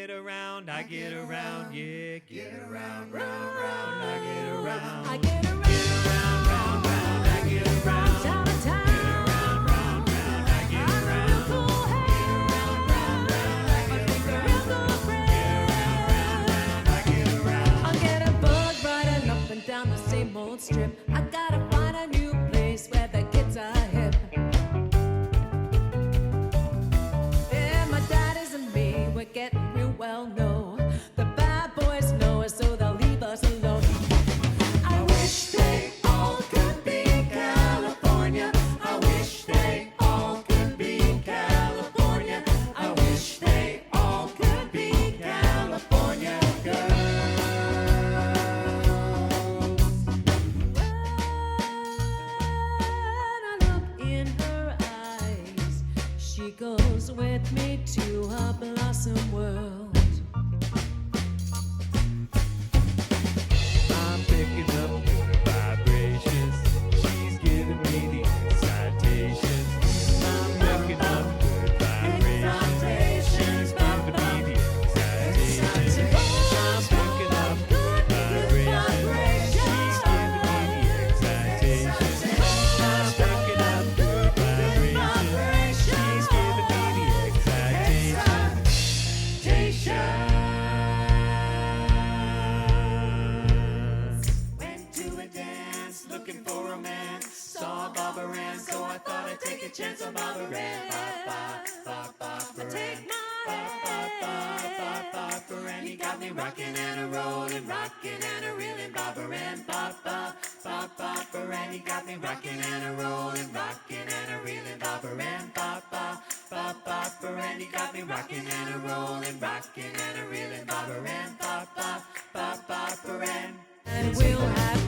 get around, I get around, yeah, get around, round, round, I get around. I get around, round, round, I get around. town to town. Round, round, I get around. I'm a real cool hand. Round, round, I I get think a around. real cool friend. Round, I get around. I'll get a bug riding up and down the same old strip. I gotta find a new place where the kids are hip. Yeah, my daddies and me, we're getting real well known. The bad boys know us, so they'll leave us alone. I wish they all could be California. I wish they all could be California. I wish they all could be California girls. When I look in her eyes, she goes with me to her blossom world. I'm picking up good vibrations. She's giving me the excitations. I'm picking up good vibrations. She's giving me the excitations. I'm picking up good vibrations. She's giving me the excitations. I'm picking up good vibrations. She's giving me the excitations. Went to a dance, looking for romance. Saw Barbara Ann, so I thought I'd take a chance on Barbara Ann. Take Barbara Ann, you got me rocking and a rolling, rocking and a reeling. Barbara Ann, Barbara Ann, you got me rocking and a rolling, rocking and a reeling. Barbara Ann, Barbara Ann, you got me rocking and a rolling, rocking and a reeling. Barbara Ann, Barbara Ann. and we'll have